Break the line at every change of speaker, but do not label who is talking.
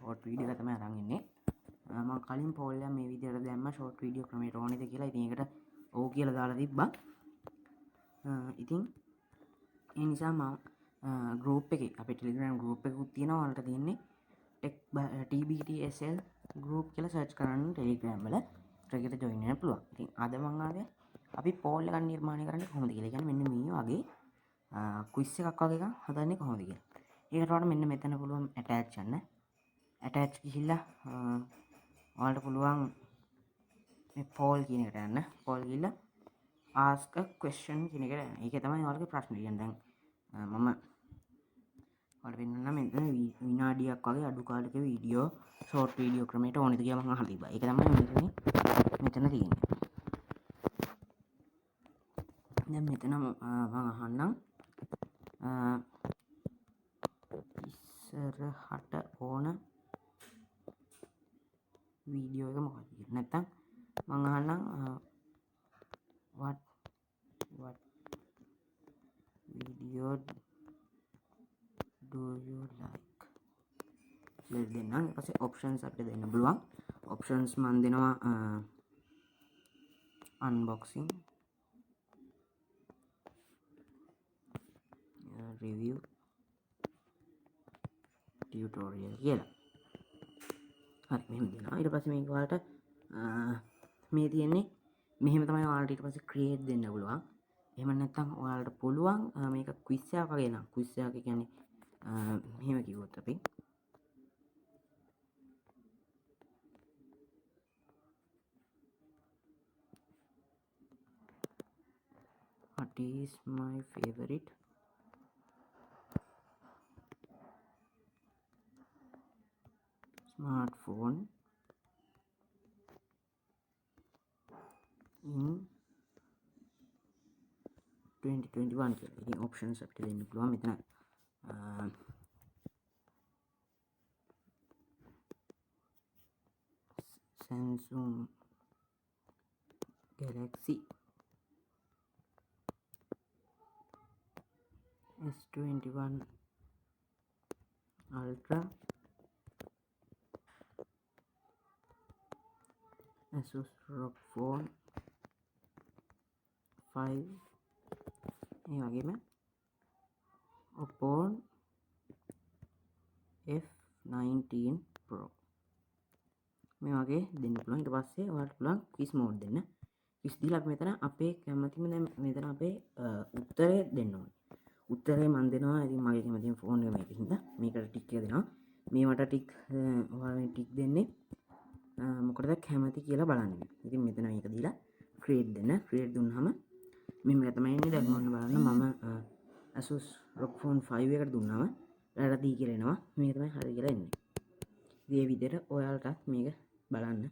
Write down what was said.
Short video එක තමයි අරන් ඉන්නේ. මම කලින් පෝල් එක මේ විදිහට දැම්මා ෂෝට් වීඩියෝ ක්‍රමයට ඕනේද කියලා. ඉතින් ඒකට ඔව් කියලා දාලා තිබ්බා. ඉතින් ඒ නිසා මම ගෲප් එකේ අපේ ටෙලිග්‍රෑම් ගෲප් එකකුත් තියෙනවා. ඔයාලට තියෙන්නේ TBTSL ගෲප් කියලා සර්ච් කරන්න ටෙලිග්‍රෑම් වල. ඒකට ජොයින් වෙන්න පුළුවන්. ඉතින් අද මම ආවේ අපි පෝල් එකක් නිර්මාණය කරන්නේ කොහොමද කියලා. කියන්නේ මෙන්න මේ වගේ ක්විස් එකක් වගේ එකක් හදන්නේ කොහොමද කියලා. ඒකට වඩා මෙන්න මෙතන පුළුවන් ඇටච් යන්න. ඇටච් ගිහිල්ලා ඔයාලට පුළුවන් මේ පෝල් කියන එකට යන්න. පෝල් ගිහිල්ලා ask a question කියන එකට යන්න. ඒකේ තමයි ඔයාලගේ ප්‍රශ්න ලියන්න. දැන් මම ඔයාලට වෙන්න මෙතන විනාඩියක් වගේ අඩු කාලයක වීඩියෝ ෂෝට් වීඩියෝ ක්‍රමයට ඕනේද කියලා මම අහලා තිබ්බා. ඒක තමයි මෙතන තියෙන්නේ. දැන් මෙතන මම අහන්නම් ඉස්සරහට ඕන වීඩියෝ එක මොකක්ද කියලා. නැත්තම් මම අහන්නම් what video do you like කියලා දෙන්නම්. ඊට පස්සේ options අපිට දෙන්න පුළුවන්. options මම දෙනවා unboxing, review, tutorial කියලා. හරි මෙහෙම දෙනවා. ඊට පස්සේ මේක ඔයාලට මේ තියෙන්නේ මෙහෙම තමයි ඔයාලට ඊට පස්සේ create දෙන්න පුළුවන්. එහෙම නැත්නම් ඔයාලට පුළුවන් මේක quiz එකක් වගේ නම් quiz එකක් කියන්නේ මෙහෙම කිව්වොත් අපි what is my favorite smartphone in 2021 කියලා. ඉතින් options අපිට දෙන්න පුළුවන්. මෙතන Samsung Galaxy S21 Ultra, Asus ROG Phone 5, ඒ වගේම Oppo F19 Pro මේ වගේ දෙන්න පුළුවන්. ඊට පස්සේ ඔයාලට පුළුවන් quiz mode දෙන්න. quiz දීලා අපි මෙතන අපේ කැමතිම දැන් මෙතන අපේ උත්තරය දෙන්න ඕනේ. උත්තරේ මම දෙනවා. ඉතින් මගේ කැමතිම ෆෝන් එක මේක හින්දා මේකට ටික් එක දෙනවා. මේවට ටික් ඔයාලා මේ ටික් දෙන්නේ මොකටද කැමති කියලා බලන්න. ඉතින් මෙතන මේක දීලා create දෙන්න. create දුන්නාම මෙන්න තමයි එන්නේ. දැන් ඔන්න බලන්න මම Asus ROG Phone 5 එකට දුන්නාම වැරදි කියලා එනවා. මේක තමයි හරි කියලා එන්නේ. මේ විදිහට ඔයාලටත් මේක බලන්න